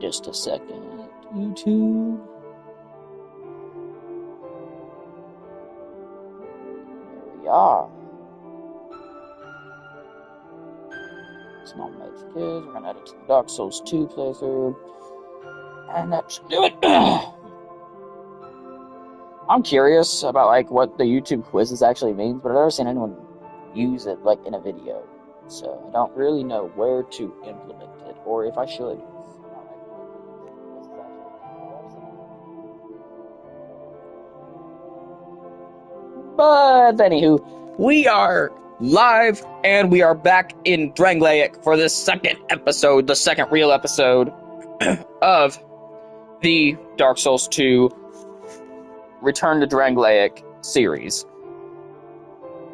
Just a second, YouTube. There we are. It's not made for kids. We're gonna add it to the Dark Souls 2 playthrough. And that should do it. I'm curious about like what the YouTube quizzes actually means, but I've never seen anyone use it like in a video. So I don't really know where to implement it or if I should. But anywho, we are live and we are back in Drangleic for the second episode, the second real episode of the Dark Souls 2 Return to Drangleic series.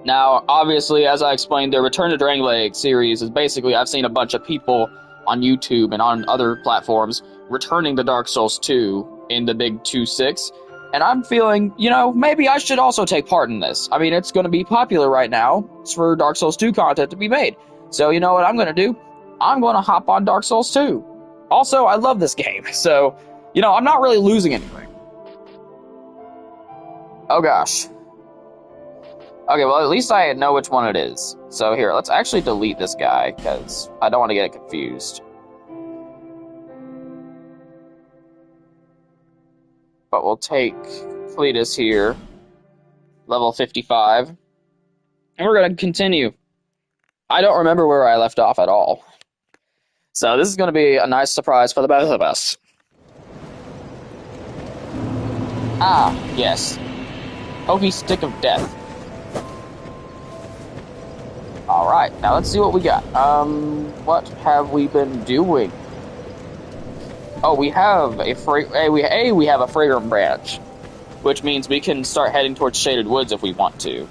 Now, obviously, as I explained, the Return to Drangleic series is basically, I've seen a bunch of people on YouTube and on other platforms returning to Dark Souls 2 in the big 2.6, and I'm feeling, you know, maybe I should also take part in this. I mean, it's going to be popular right now. It's for Dark Souls 2 content to be made. So, you know what I'm going to do? I'm going to hop on Dark Souls 2. Also, I love this game, so, you know, I'm not really losing anything. Oh gosh. Okay, well, at least I know which one it is. So here, let's actually delete this guy, because I don't want to get confused. But we'll take Cletus here, level 55, and we're going to continue. I don't remember where I left off at all. So this is going to be a nice surprise for the both of us. Ah, yes. Pokey Stick of Death. Alright, now let's see what we got. What have we been doing? Oh, we have a fragrant branch, which means we can start heading towards Shaded Woods if we want to.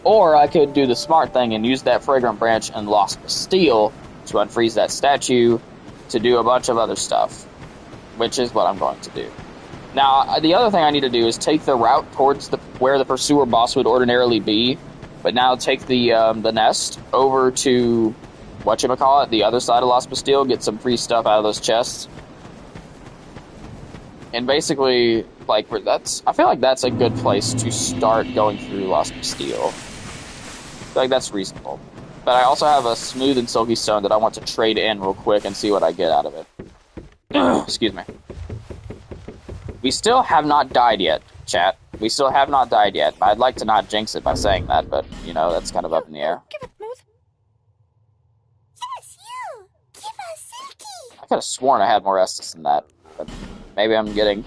Or I could do the smart thing and use that fragrant branch and Lost Bastille to unfreeze that statue to do a bunch of other stuff, which is what I'm going to do. Now, the other thing I need to do is take the route towards where the Pursuer boss would ordinarily be, but now take the nest over to, whatchamacallit, the other side of Lost Bastille, get some free stuff out of those chests. And basically, like, I feel like that's a good place to start going through Lost Bastille. I feel like that's reasonable. But I also have a smooth and silky stone that I want to trade in real quick and see what I get out of it. Excuse me. We still have not died yet, chat. We still have not died yet. I'd like to not jinx it by saying that, but, you know, that's kind of up in the air. Give it, Smooth. Yes, you! Give us Silky! I could have sworn I had more Estus than that, but maybe I'm getting...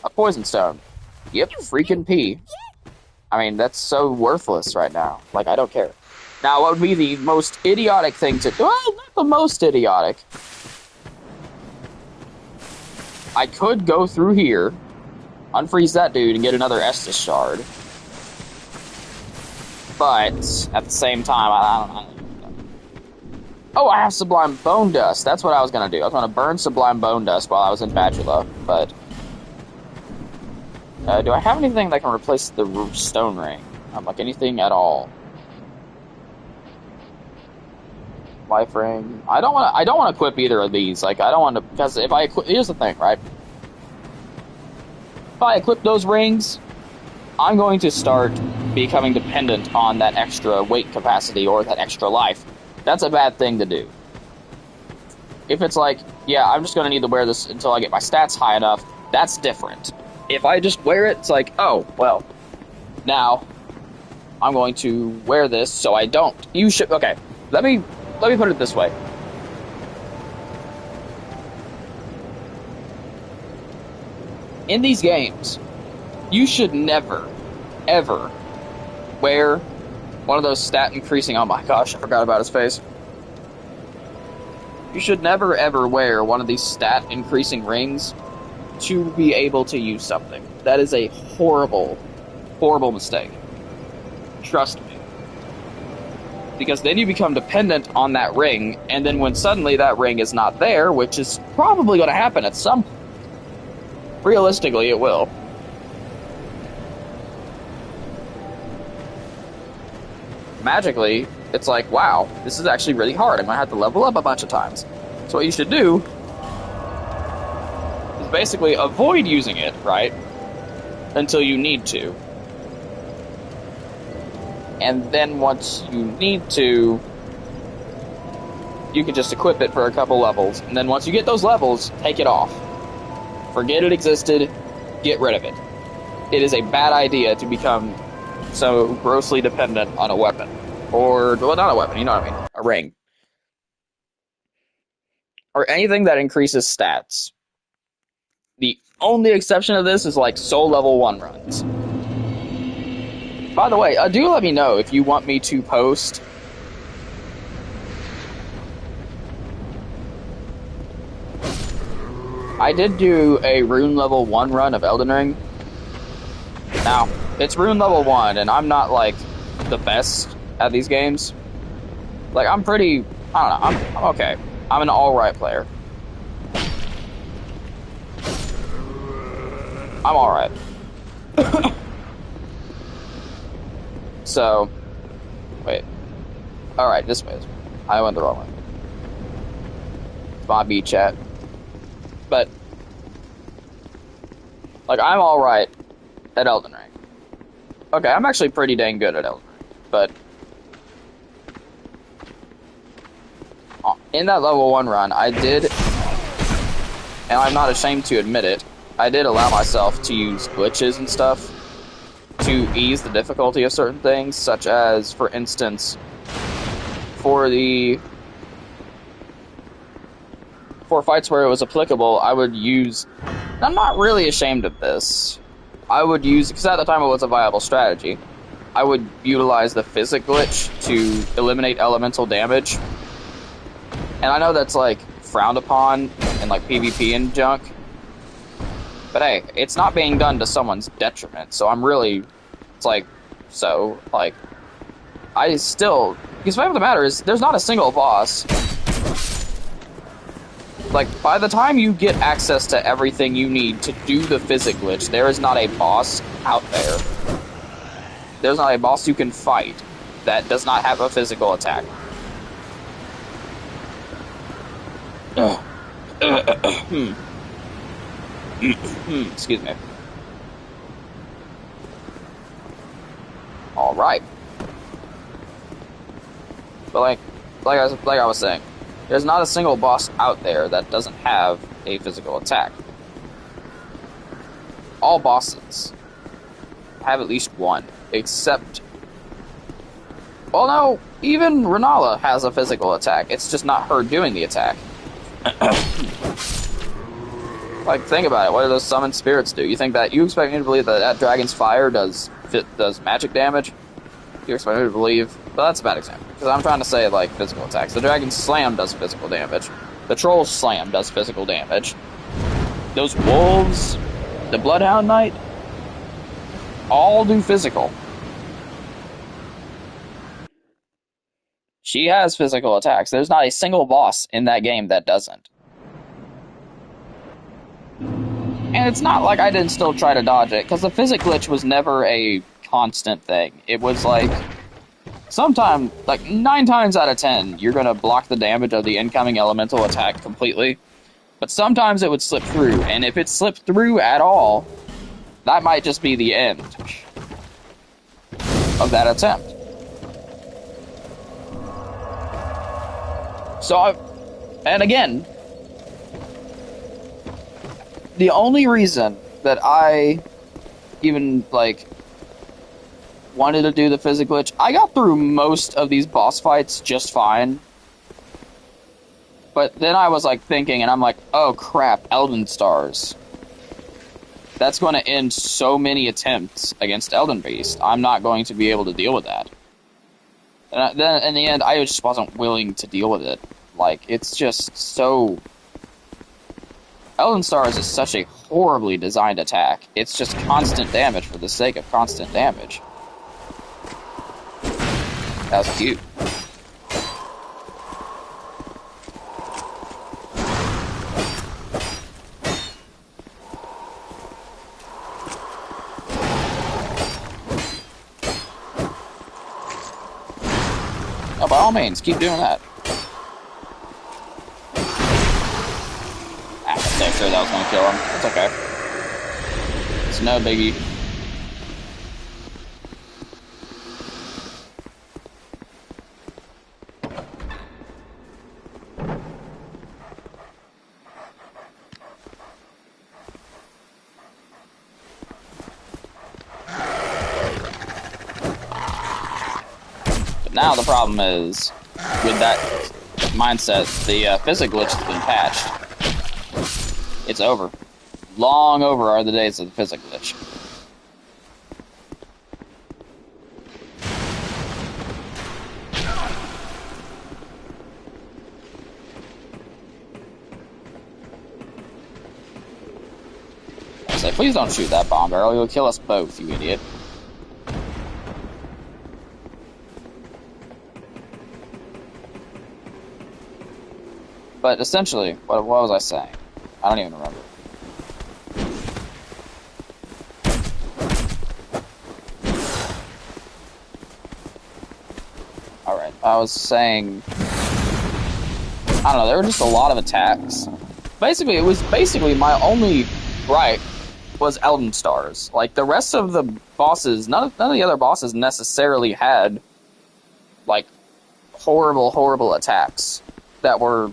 A poison stone. Yep, freaking P. I mean, that's so worthless right now. Like, I don't care. Now, what would be the most idiotic thing to do? Well, not the most idiotic. I could go through here, unfreeze that dude, and get another Estus shard. But, at the same time, I don't know. Oh, I have Sublime Bone Dust. That's what I was going to do. I was going to burn Sublime Bone Dust while I was in Bacula, but... do I have anything that can replace the stone ring? Like, anything at all? Life ring. I don't want to equip either of these. Like, I don't want to, because if I equip, here's the thing, right? If I equip those rings, I'm going to start becoming dependent on that extra weight capacity or that extra life. That's a bad thing to do. If it's like, yeah, I'm just going to need to wear this until I get my stats high enough, that's different. If I just wear it, it's like, oh, well, now I'm going to wear this so I don't. You should, okay, let me put it this way. In these games, you should never, ever wear one of those stat increasing... Oh my gosh, I forgot about his face. You should never, ever wear one of these stat increasing rings to be able to use something. That is a horrible, horrible mistake. Trust me. Because then you become dependent on that ring, and then when suddenly that ring is not there, which is probably going to happen at some point, realistically it will. magically, it's like, wow, this is actually really hard. I'm gonna have to level up a bunch of times. So what you should do is basically avoid using it, right? Until you need to. And then once you need to, you can just equip it for a couple levels. And then once you get those levels, take it off. Forget it existed, get rid of it. It is a bad idea to become so grossly dependent on a weapon. Or, well, not a weapon, you know what I mean. A ring. Or anything that increases stats. The only exception of this is like soul level 1 runs. By the way, do let me know if you want me to post I did do a rune level 1 run of Elden Ring. Now, it's rune level 1, and I'm not, like, the best at these games. Like, I'm pretty, I don't know, I'm okay. I'm an alright player. I'm alright. So, wait. Alright, this way. I went the wrong way. It's my B chat. But, like, I'm alright at Elden Ring. Okay, I'm actually pretty dang good at Elden Ring. But, in that level 1 run, I did, and I'm not ashamed to admit it, I did allow myself to use glitches and stuff to ease the difficulty of certain things, such as, for instance, for fights where it was applicable, I would use, I'm not really ashamed of this, I would use, because at the time it was a viable strategy, I would utilize the physic glitch to eliminate elemental damage. And I know that's, like, frowned upon in, like, PvP and junk. But hey, it's not being done to someone's detriment, so I'm really, it's like, so, like, I still, because the fact of the matter is, there's not a single boss. Like, by the time you get access to everything you need to do the physic glitch, there is not a boss out there. There's not a boss you can fight that does not have a physical attack. Excuse me. Alright. But like I was saying, there's not a single boss out there that doesn't have a physical attack. All bosses have at least one, except, well, no, even Renala has a physical attack. It's just not her doing the attack. Like, think about it. What do those summoned spirits do? You expect me to believe that dragon's fire does magic damage? You expect me to believe? But that's a bad example, because I'm trying to say, like, physical attacks. The dragon's slam does physical damage. The troll's slam does physical damage. Those wolves, the Bloodhound Knight, all do physical. She has physical attacks. There's not a single boss in that game that doesn't. And it's not like I didn't still try to dodge it, because the physic glitch was never a constant thing. It was like, sometimes, like 9 times out of 10, you're going to block the damage of the incoming elemental attack completely. But sometimes it would slip through, and if it slipped through at all, that might just be the end of that attempt. And again, the only reason that I even, like, wanted to do the physic glitch, I got through most of these boss fights just fine. But then I was, like, thinking, and I'm like, oh crap, Elden Stars. That's going to end so many attempts against Elden Beast. I'm not going to be able to deal with that. And then, in the end, I just wasn't willing to deal with it. Like, it's just so... Elden Stars is such a horribly designed attack. It's just constant damage for the sake of constant damage. That was cute. Oh, by all means, keep doing that. Ah, Dexter, that was gonna kill him. It's okay. It's no biggie. Now the problem is, with that mindset, the physics glitch has been patched. It's over. Long over are the days of the physics glitch. I say, please don't shoot that bomb barrel. You'll kill us both, you idiot. But essentially, what was I saying? I don't even remember. Alright, I was saying... I don't know, there were just a lot of attacks. Basically, it was basically my only gripe was Elden Stars. Like, the rest of the bosses, none of the other bosses necessarily had, like, horrible attacks that were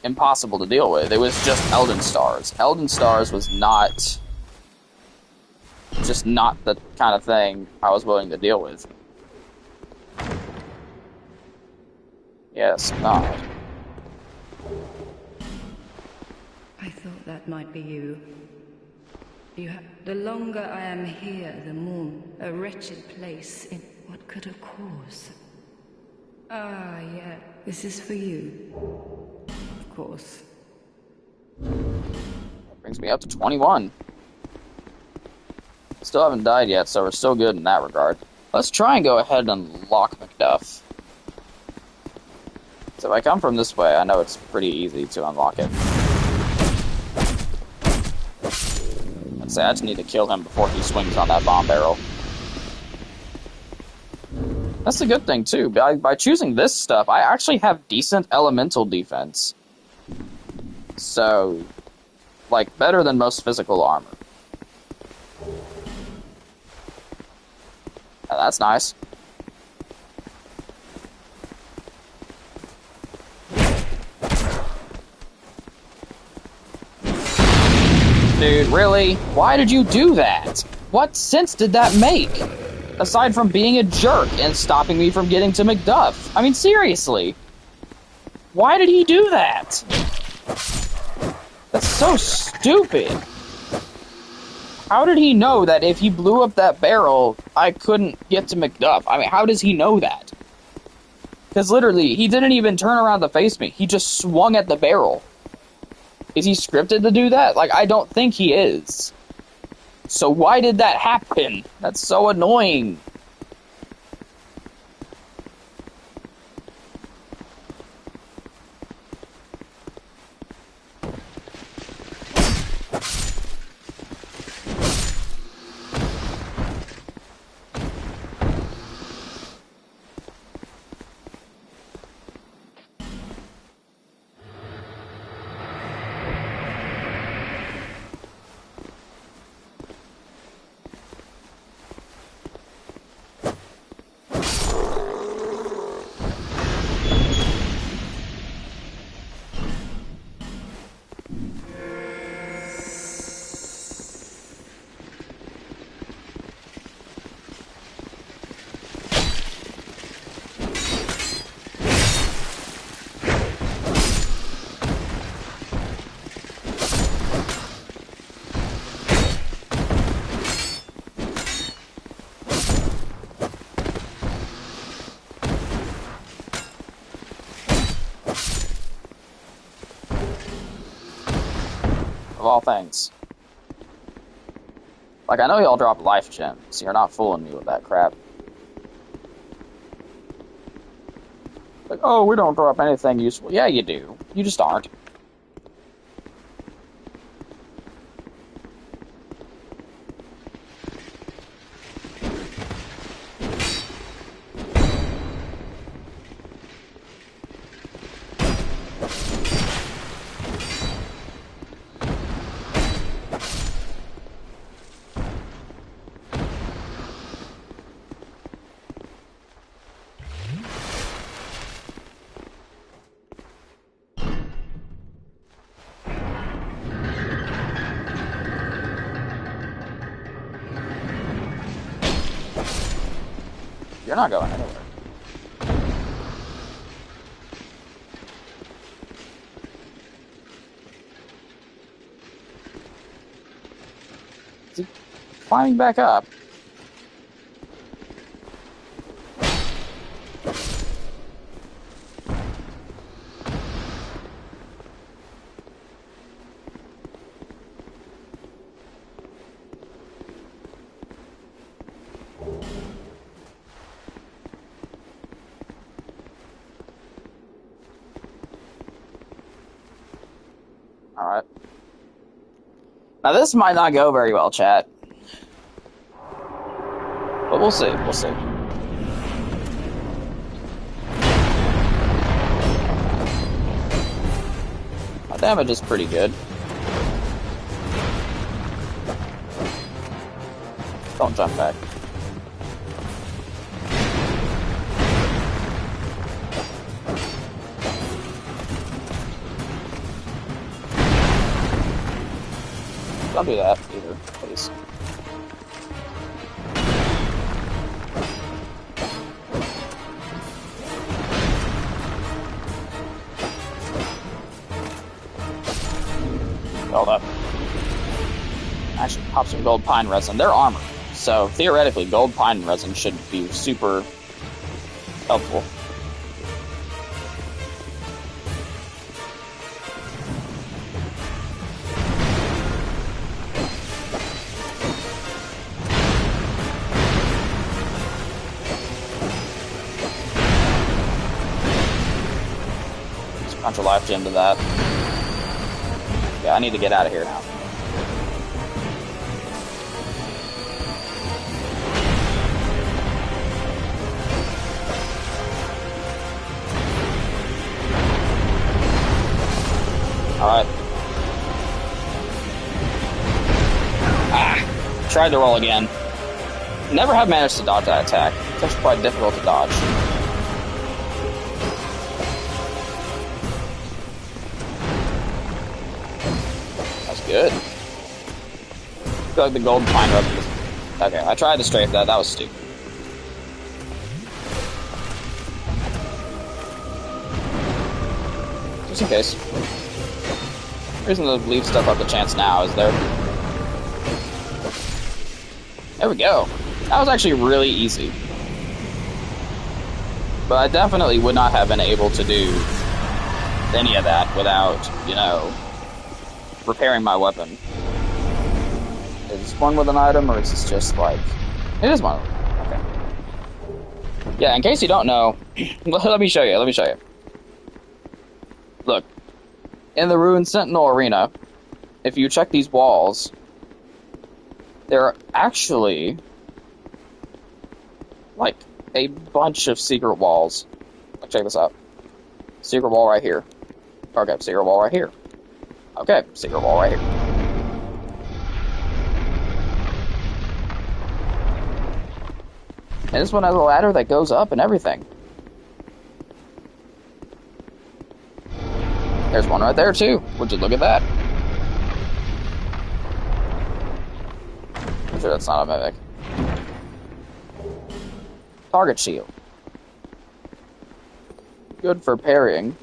impossible to deal with. It was just Elden Stars. Elden Stars was not the kind of thing I was willing to deal with. Yes, God. I thought that might be you. The longer I am here, the more a wretched place in what could have caused. Ah, yeah, this is for you. Of course. That brings me up to 21. Still haven't died yet, so we're still good in that regard. Let's try and go ahead and unlock Macduff. So if I come from this way, I know it's pretty easy to unlock it. I'd say I just need to kill him before he swings on that bomb barrel. That's a good thing, too. By choosing this stuff, I actually have decent elemental defense. So, like, better than most physical armor. Now, that's nice. Dude, really? Why did you do that? What sense did that make? Aside from being a jerk and stopping me from getting to Macduff. I mean, seriously. Why did he do that? That's so stupid. How did he know that if he blew up that barrel, I couldn't get to Macduff? I mean, how does he know that? Because literally, he didn't even turn around to face me. He just swung at the barrel. Is he scripted to do that? Like, I don't think he is. So why did that happen? That's so annoying. Of all things. Like, I know y'all drop life gems, so you're not fooling me with that crap. Like, oh, we don't drop anything useful. Yeah, you do. You just aren't. You're not going anywhere. Is he climbing back up? Alright. Now this might not go very well, chat. But we'll see, we'll see. My damage is pretty good. Don't jump back. Don't do that either, please. Hold up. Actually, pop some gold pine resin. They're armor, so theoretically, gold pine resin should be super helpful. Punch a life gem to that. Yeah, I need to get out of here now. Alright. Ah! Tried to roll again. Never have managed to dodge that attack. It's actually quite difficult to dodge. Good. I feel like the golden pine resin was... Okay, I tried to strafe that. That was stupid. Just in case. There isn't to leave stuff up to chance now, is there? There we go. That was actually really easy. But I definitely would not have been able to do any of that without, you know, repairing my weapon. Is this one with an item, or is this just like... It is one. Okay. Yeah, in case you don't know, let me show you, Look, in the Ruined Sentinel Arena, if you check these walls, there are actually, like, a bunch of secret walls. Check this out. Secret wall right here. Okay, secret wall right here. Okay, secret wall right here. And this one has a ladder that goes up and everything. There's one right there too. Would you look at that? I'm sure that's not a mimic. Target shield. Good for parrying.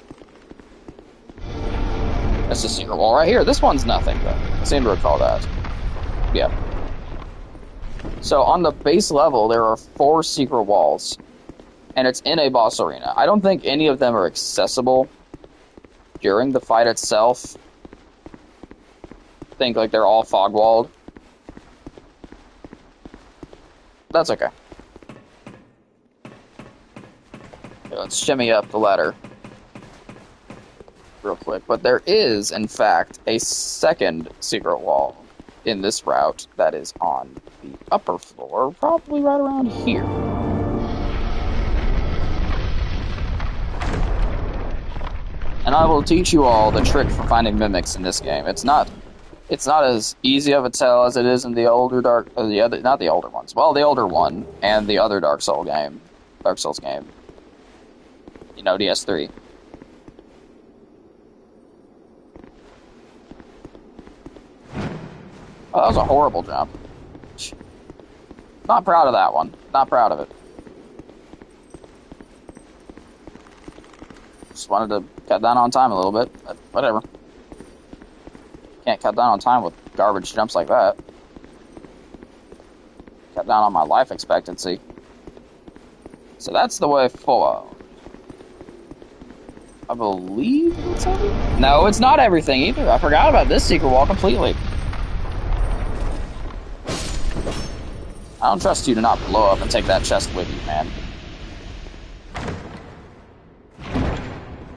That's a secret wall right here. This one's nothing, though. I seem to recall that. Yeah. So on the base level, there are 4 secret walls. And it's in a boss arena. I don't think any of them are accessible during the fight itself. I think, like, they're all fog-walled. That's okay. Okay, let's shimmy up the ladder real quick, but there is, in fact, a second secret wall in this route that is on the upper floor, probably right around here. And I will teach you all the trick for finding mimics in this game. It's not as easy of a tell as it is in the older not the older ones. Well, the older one and the other Dark Souls game. You know, DS3. Oh, that was a horrible jump. Not proud of that one. Not proud of it. Just wanted to cut down on time a little bit, but whatever. Can't cut down on time with garbage jumps like that. Cut down on my life expectancy. So that's the way forward. I believe it's everything? No, it's not everything either. I forgot about this secret wall completely. I don't trust you to not blow up and take that chest with you, man.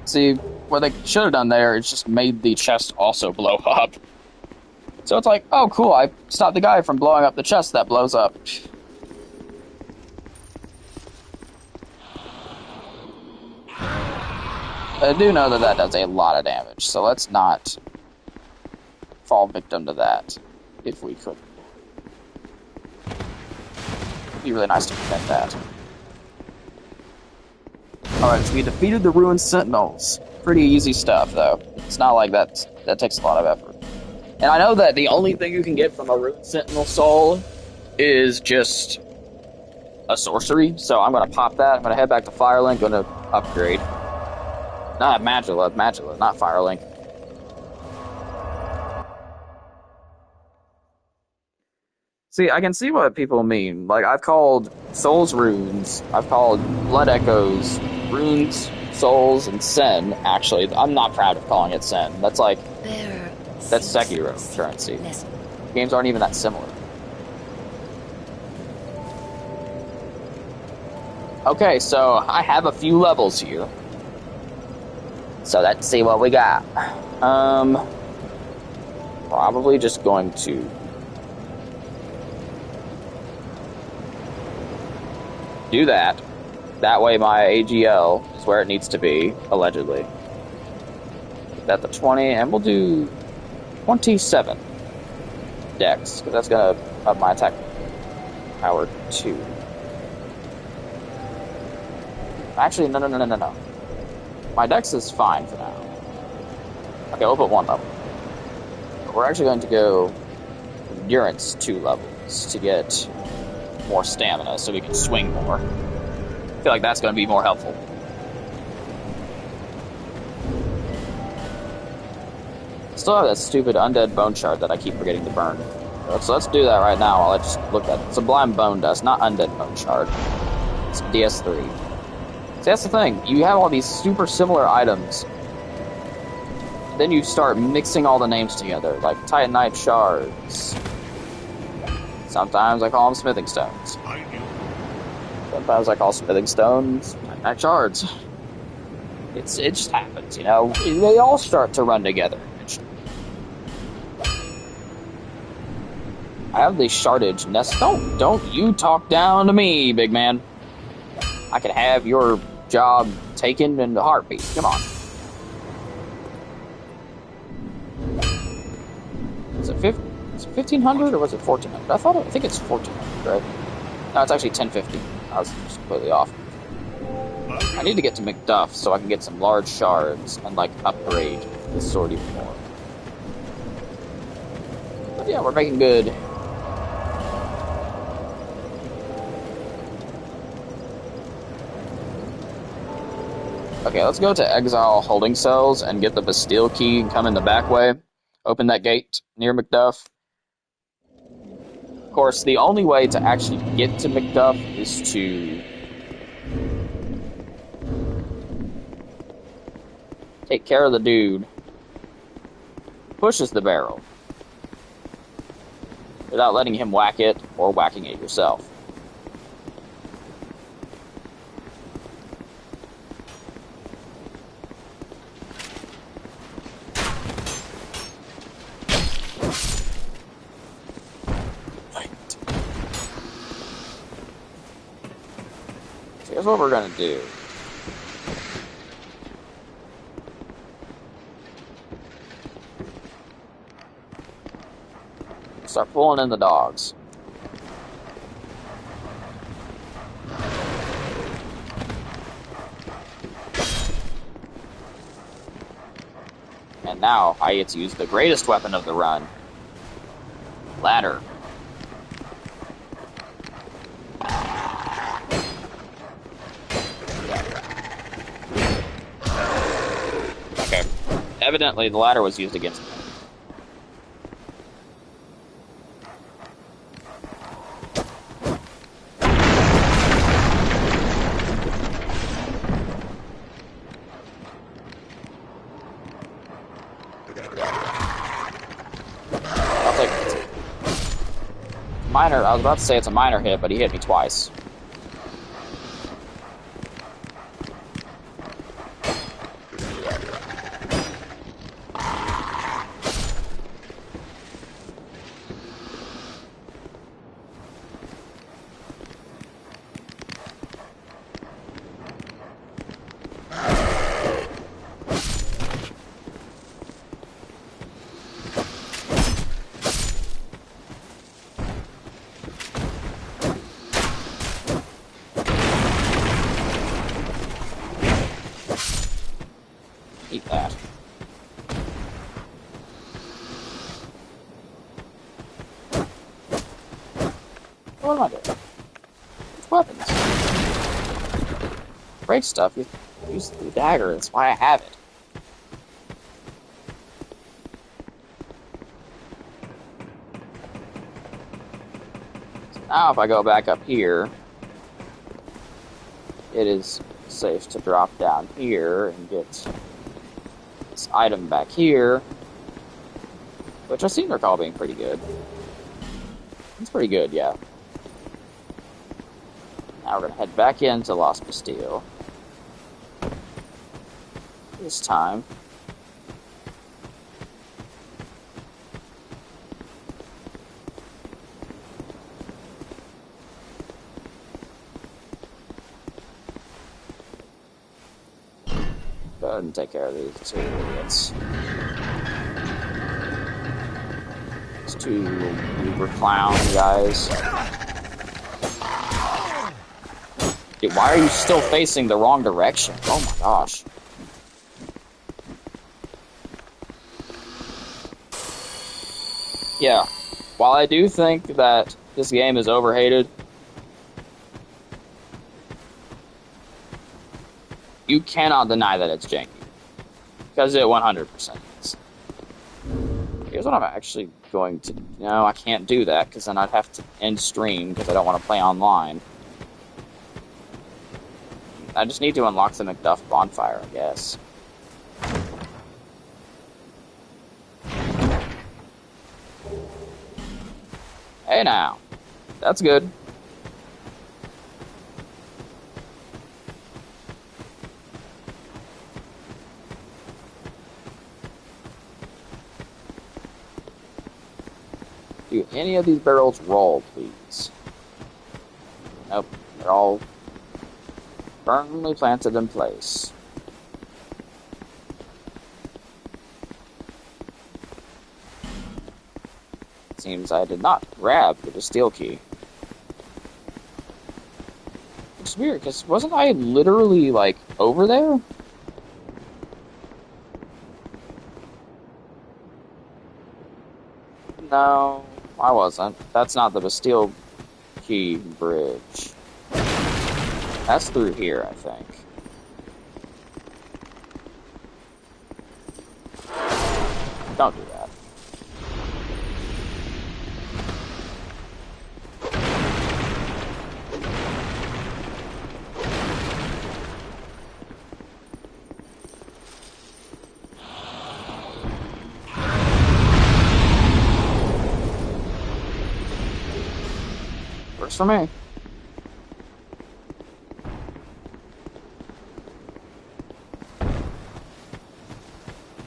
See, what they should have done there is just made the chest also blow up. So it's like, oh cool, I stopped the guy from blowing up the chest that blows up. I do know that that does a lot of damage, so let's not fall victim to that, if we could. It'd be really nice to prevent that. Alright, so we defeated the Ruined Sentinels. Pretty easy stuff, though. It's not like that takes a lot of effort. And I know that the only thing you can get from a Ruined Sentinel soul is just a sorcery, so I'm going to pop that. I'm going to head back to Firelink, going to upgrade. Not Magilla, not Firelink. See, I can see what people mean. Like, I've called Souls runes, I've called Blood Echoes runes, souls, and Sen, actually. I'm not proud of calling it Sen. That's like, that's Sekiro currency. Games aren't even that similar. Okay, so I have a few levels here. So let's see what we got. Probably just going to do that. That way my AGL is where it needs to be, allegedly. Make that the 20, and we'll do 27 dex, because that's going to up my attack power 2. Actually, no. My dex is fine for now. Okay, we'll put 1 level. But we're actually going to go endurance 2 levels to get more stamina so we can swing more. I feel like that's going to be more helpful. Still have that stupid undead bone shard that I keep forgetting to burn. So let's do that right now while I just look at it. Sublime Bone Dust, not undead bone shard. It's DS3. See, that's the thing. You have all these super similar items. Then you start mixing all the names together, like Titanite shards. Sometimes I call them smithing stones. Sometimes I call smithing stones Titanite shards. It just happens, you know? They all start to run together. I have the shardage nest. Don't you talk down to me, big man. I can have your job taken in a heartbeat. Come on. Is it 1500 or was it 1400? I think it's 1400, right? No, it's actually 1050. I was just completely off. I need to get to Macduff so I can get some large shards and like upgrade this sword even more. But yeah, we're making good. Okay, let's go to Exile Holding Cells and get the Bastille Key and come in the back way. Open that gate near Macduff. Of course, the only way to actually get to Macduff is to take care of the dude who pushes the barrel without letting him whack it or whacking it yourself. Here's what we're gonna do. Start pulling in the dogs. And now I get to use the greatest weapon of the run. Ladder. Evidently, the ladder was used against me. I'll take it. Minor, I was about to say it's a minor hit, but he hit me twice. Eat that. What am I doing? It's weapons. Break stuff. You use the dagger. That's why I have it. So now if I go back up here, it is safe to drop down here and get this item back here, which I seem to recall being pretty good. It's pretty good, yeah. Now we're going to head back into Lost Bastille. This time. Go ahead and take care of these two idiots. These two uber clown guys. Dude, why are you still facing the wrong direction? Oh my gosh. Yeah, while I do think that this game is overhated, you cannot deny that it's janky. Because it 100% is. Here's what I'm actually going to... No, I can't do that, because then I'd have to end stream, because I don't want to play online. I just need to unlock the McDuff bonfire, I guess. Hey now. That's good. Do any of these barrels roll, please? Nope. They're all firmly planted in place. Seems I did not grab the steel key. It's weird, because wasn't I literally, like, over there? No, I wasn't. That's not the Bastille Key Bridge. That's through here, I think. Don't do that. Works for me.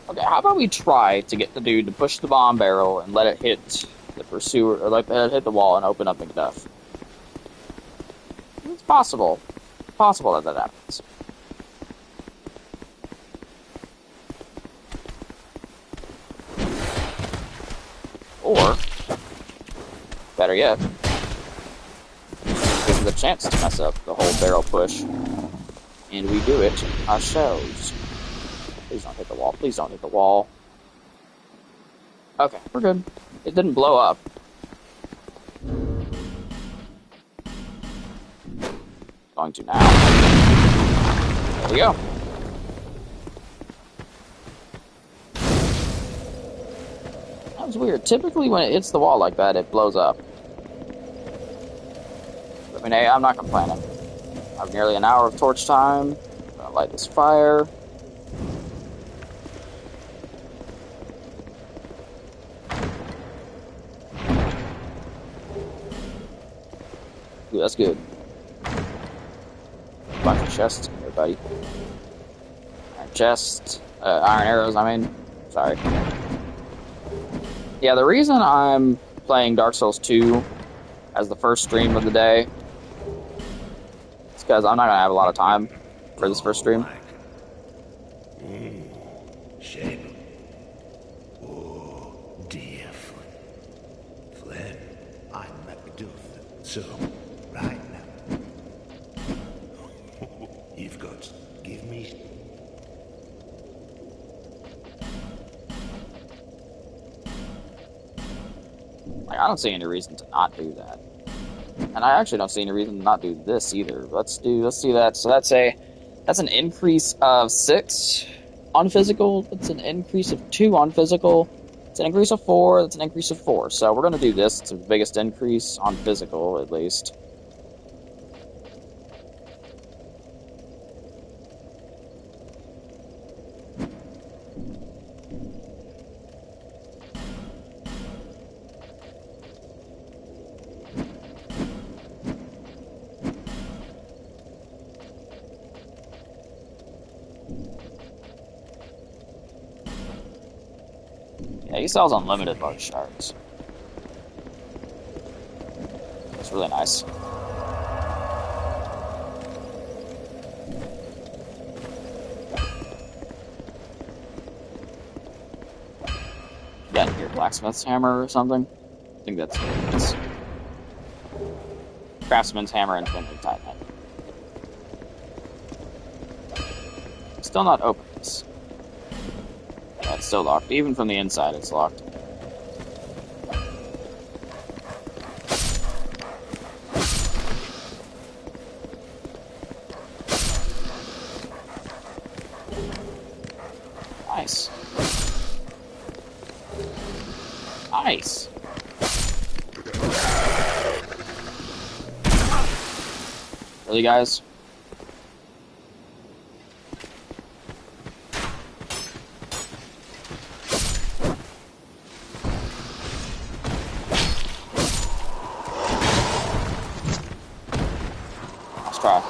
Okay, how about we try to get the dude to push the bomb barrel and let it hit the pursuer, or let it hit the wall and open up McDuff? It's possible. It's possible that that happens. Or, better yet, give him the chance to mess up the whole barrel push. And we do it ourselves. Please don't hit the wall. Please don't hit the wall. Okay, we're good. It didn't blow up. Going to now. There we go. weird. Typically when it hits the wall like that, it blows up. I mean, hey, I'm not complaining. I have nearly an hour of torch time. I'm gonna light this fire. Ooh, that's good. Bunch of chests here, buddy. Iron chest. Iron arrows, I mean. Sorry. Yeah, the reason I'm playing Dark Souls 2 as the first stream of the day is because I'm not going to have a lot of time for this first stream. Shape. Oh, dear Flynn, I'm Macduff. So, right now, you've got to give me. Like, I don't see any reason to not do that. And I actually don't see any reason to not do this either. Let's do that. So that's an increase of 6 on physical. That's an increase of 2 on physical. It's an increase of 4. That's an increase of 4. So we're gonna do this. It's the biggest increase on physical, at least. Yeah, he sells unlimited large shards. That's really nice. Got here, blacksmith's hammer or something. I think that's what it is. Craftsman's hammer and Finley Titan. Still not open this. Yeah, it's still locked. Even from the inside, it's locked. Nice. Nice. Really, guys? Let's try.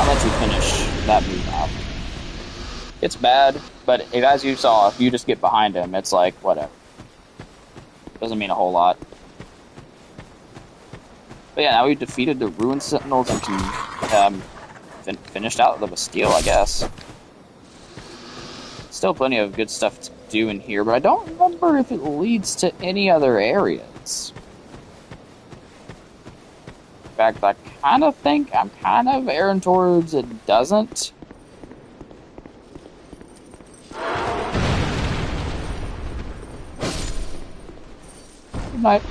Let you finish that move out. It's bad, but if, as you saw, if you just get behind him, it's like, whatever. Doesn't mean a whole lot. But yeah, now we've defeated the Ruined Sentinels and can, finished out the Bastille, I guess. Still plenty of good stuff to do in here, but I don't remember if it leads to any other areas. In fact, I kind of think I'm kind of erring towards it doesn't. Good night.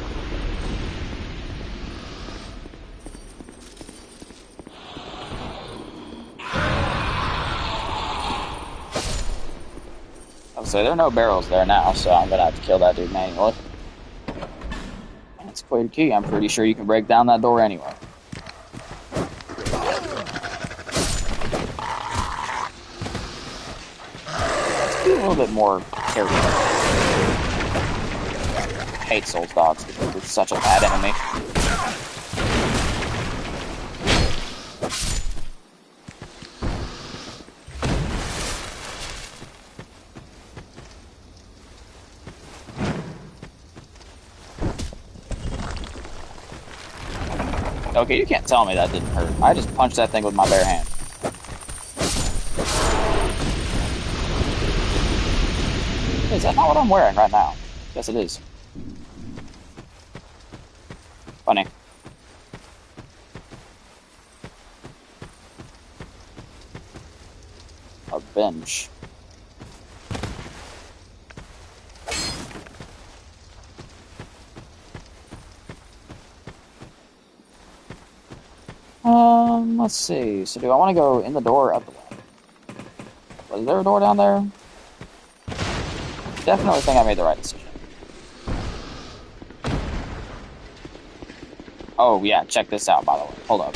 I'll say there are no barrels there now, so I'm gonna have to kill that dude manually. It's quite a key. I'm pretty sure you can break down that door anyway. Let's be a little bit more careful. I hate Souls dogs because it's such a bad enemy. Okay, you can't tell me that didn't hurt. I just punched that thing with my bare hand. Is that not what I'm wearing right now? Yes, it is. Funny. A bench. Let's see. So do I want to go in the door or up the way? Was there a door down there? Definitely think I made the right decision. Oh, yeah, check this out, by the way. Hold up.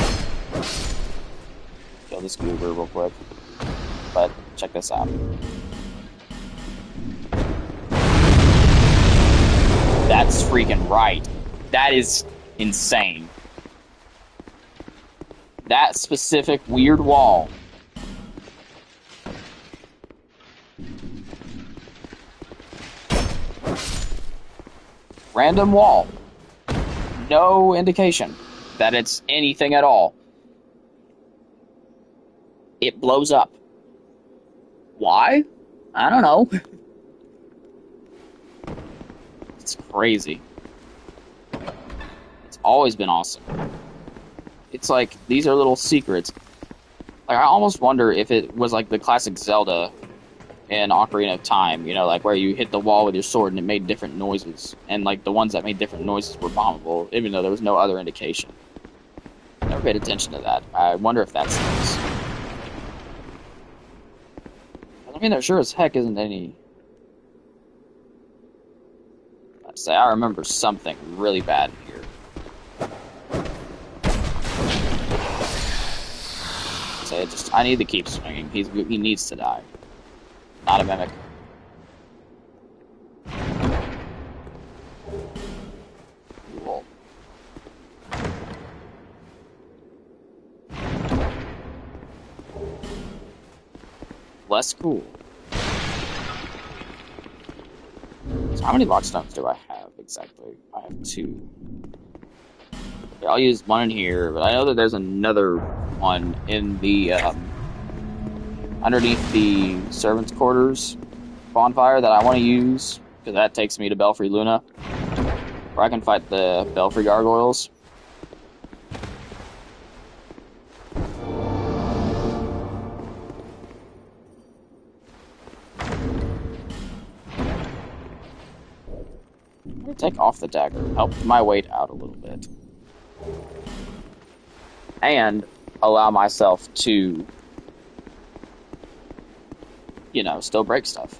Kill this goober real quick. But, check this out. That's freaking right. That is insane. That specific weird wall. Random wall. No indication that it's anything at all. It blows up. Why? I don't know. It's crazy. It's always been awesome. It's like, these are little secrets. Like, I almost wonder if it was like the classic Zelda in Ocarina of Time, you know, like where you hit the wall with your sword and it made different noises. And like the ones that made different noises were bombable, even though there was no other indication. Never paid attention to that. I wonder if that's this. I mean, there sure as heck isn't any... I'd say I remember something really bad here. Say, I need to keep swinging. He needs to die. Not a mimic. Cool. Less cool. So how many lockstones do I have exactly? I have 2. Okay, I'll use one in here, but I know that there's another one in the underneath the servants' quarters bonfire that I want to use, because that takes me to Belfry Luna, where I can fight the Belfry gargoyles. I'm going to take off the dagger, help my weight out a little bit, and allow myself to, you know, still break stuff.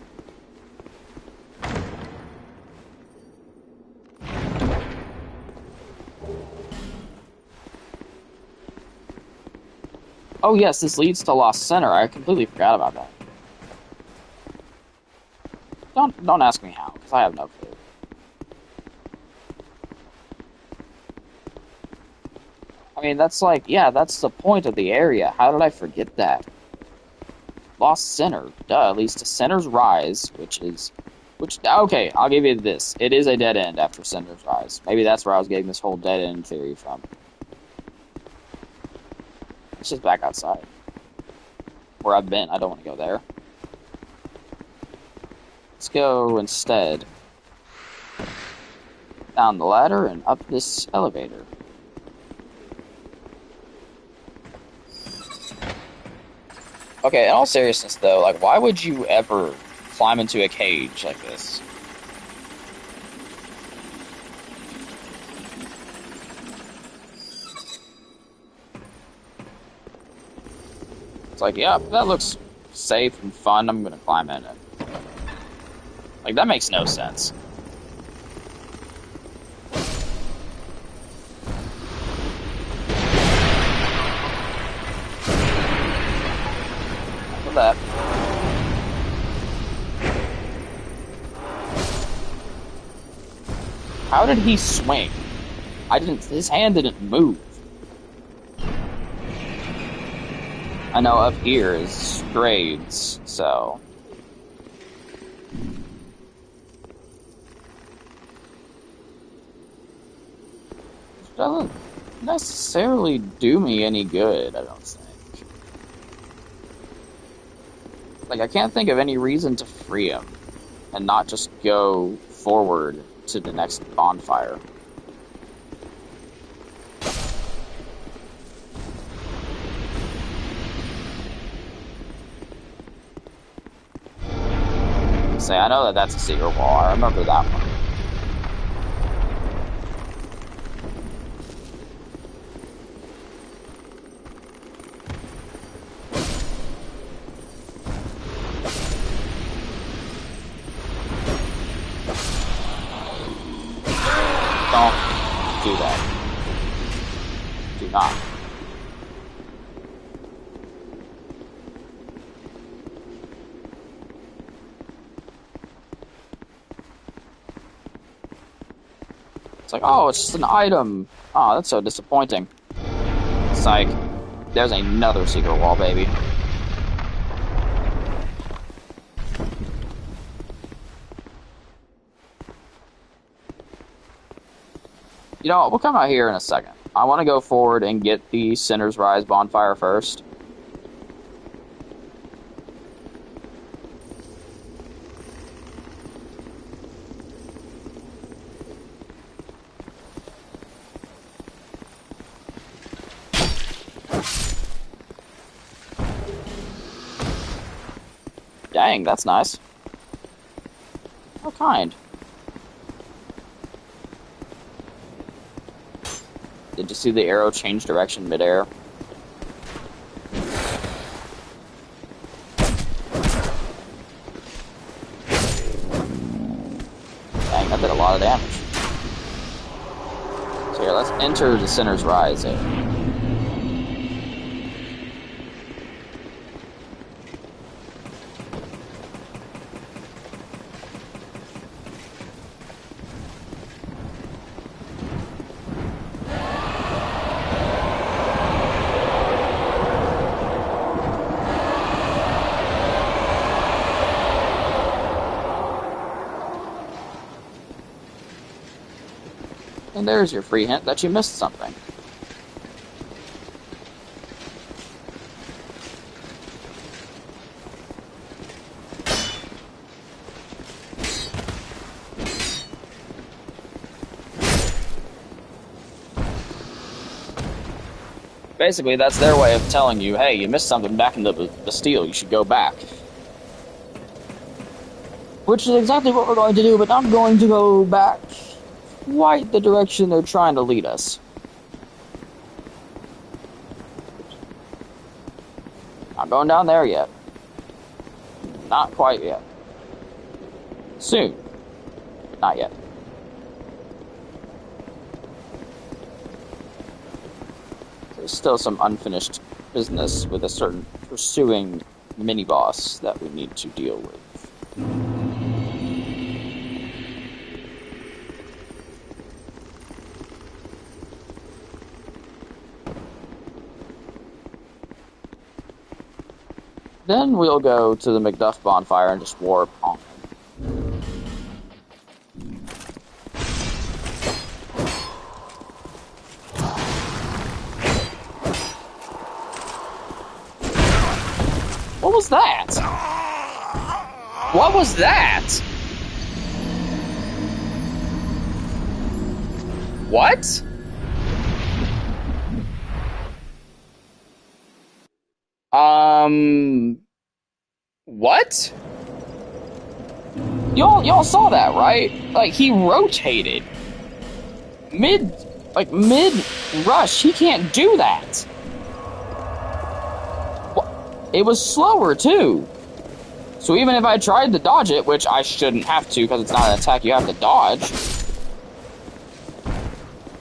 Oh yes, this leads to Lost Center. I completely forgot about that. Don't ask me how, because I have no clue. I mean, that's like, yeah, that's the point of the area. How did I forget that? Lost Center. Duh, leads to Center's Rise, okay, I'll give you this. It is a dead end after Center's Rise. Maybe that's where I was getting this whole dead end theory from. It's just back outside. Where I've been. I don't want to go there. Let's go instead down the ladder and up this elevator. Okay, in all seriousness though, like, why would you ever climb into a cage like this? It's like, yeah, that looks safe and fun, I'm gonna climb in it. Like, that makes no sense. Look at that. How did he swing? His hand didn't move. I know up here is grades, so... necessarily do me any good, I don't think. Like, I can't think of any reason to free him and not just go forward to the next bonfire. Say, I know that that's a secret wall. I remember that one. Don't do that. Do not. It's like, oh, it's just an item. Oh, that's so disappointing. Psych. There's another secret wall, baby. You know, we'll come out here in a second. I want to go forward and get the Sinner's Rise bonfire first. Dang, that's nice. How kind. Did you see the arrow change direction midair? Dang, that did a lot of damage. So here, let's enter the Sinner's Rise area. And there's your free hint that you missed something. Basically, that's their way of telling you, hey, you missed something back in the Bastille, you should go back. Which is exactly what we're going to do, but I'm going to go back quite the direction they're trying to lead us. Not going down there yet. Not quite yet. Soon. Not yet. There's still some unfinished business with a certain pursuing mini-boss that we need to deal with. Then we'll go to the McDuff bonfire and just warp on him. What was that? What was that? What? What? Y'all saw that, right? Like, he rotated. Mid-rush, he can't do that. It was slower, too. So even if I tried to dodge it, which I shouldn't have to, because it's not an attack you have to dodge.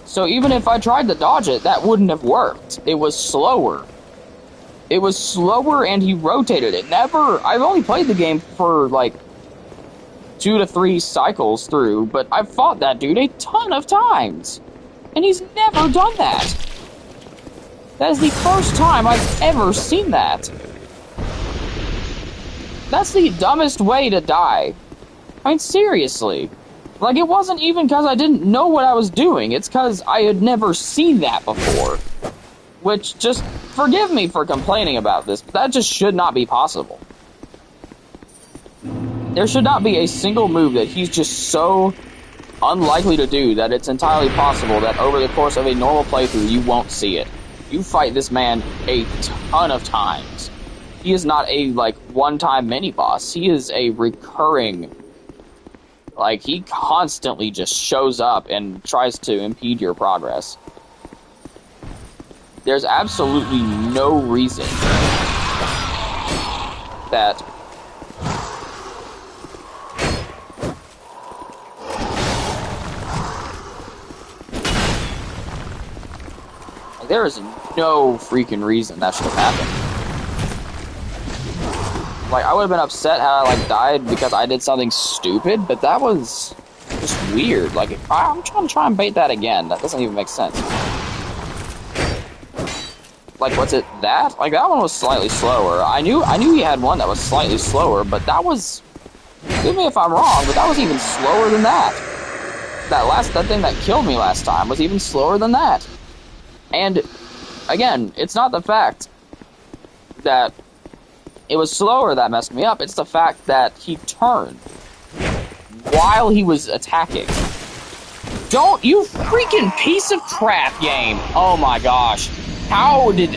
So even if I tried to dodge it, that wouldn't have worked. It was slower. It was slower and he rotated it. I've only played the game for like 2 to 3 cycles through, but I've fought that dude a ton of times. And he's never done that. That is the first time I've ever seen that. That's the dumbest way to die. I mean, seriously. Like, it wasn't even because I didn't know what I was doing. It's because I had never seen that before. Which, just forgive me for complaining about this, but that just should not be possible. There should not be a single move that he's just so unlikely to do that it's entirely possible that over the course of a normal playthrough you won't see it. You fight this man a ton of times. He is not a, like, one-time mini-boss. He is a recurring... Like, he constantly just shows up and tries to impede your progress. There's absolutely no reason that... There is no freaking reason that should have happened. Like, I would have been upset had I, like, died because I did something stupid, but that was just weird. Like, I'm trying to try and bait that again. That doesn't even make sense. Like, what's it, that? Like, that one was slightly slower. I knew he had one that was slightly slower, but that was... Forgive me if I'm wrong, but that was even slower than that. That thing that killed me last time was even slower than that. And, again, it's not the fact that it was slower that messed me up, it's the fact that he turned while he was attacking. Don't, you freaking piece of crap game! Oh my gosh. How did...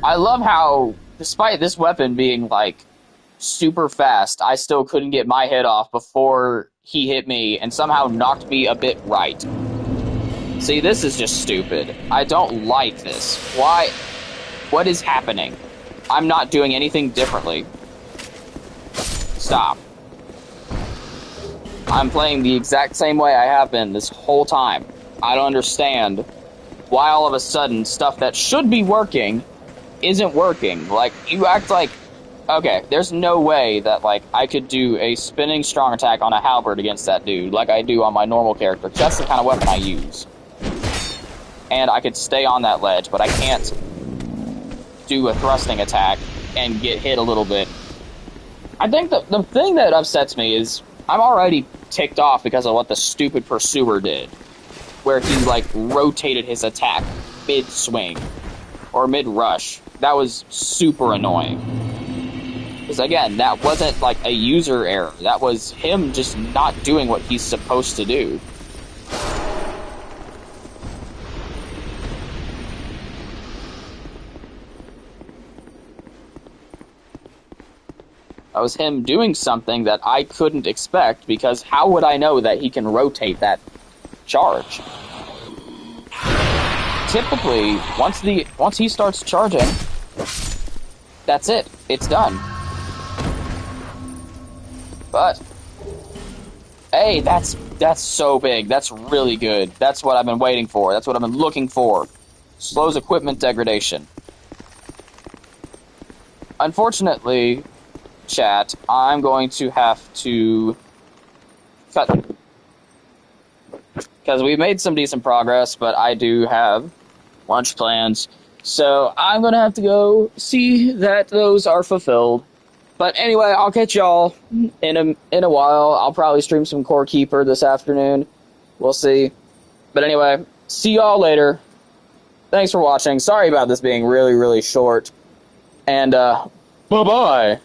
I love how, despite this weapon being, like, super fast, I still couldn't get my head off before he hit me and somehow knocked me a bit right. See, this is just stupid. I don't like this. Why? What is happening? I'm not doing anything differently. Stop. I'm playing the exact same way I have been this whole time. I don't understand why all of a sudden stuff that should be working isn't working. Like, you act like... Okay, there's no way that, like, I could do a spinning strong attack on a halberd against that dude like I do on my normal character. That's the kind of weapon I use. And I could stay on that ledge, but I can't do a thrusting attack and get hit a little bit. I think the thing that upsets me is I'm already ticked off because of what the stupid pursuer did, where he, like, rotated his attack mid-swing or mid-rush. That was super annoying. Because, again, that wasn't, like, a user error. That was him just not doing what he's supposed to do. That was him doing something that I couldn't expect, because how would I know that he can rotate that charge? Typically, once he starts charging, that's it. It's done. But, hey, that's so big. That's really good. That's what I've been waiting for. That's what I've been looking for. Slows equipment degradation. Unfortunately, chat, I'm going to have to cut. Because we've made some decent progress, but I do have lunch plans. So I'm going to have to go see that those are fulfilled. But anyway, I'll catch y'all in a while. I'll probably stream some Core Keeper this afternoon. We'll see. But anyway, see y'all later. Thanks for watching. Sorry about this being really, really short. And, bye-bye.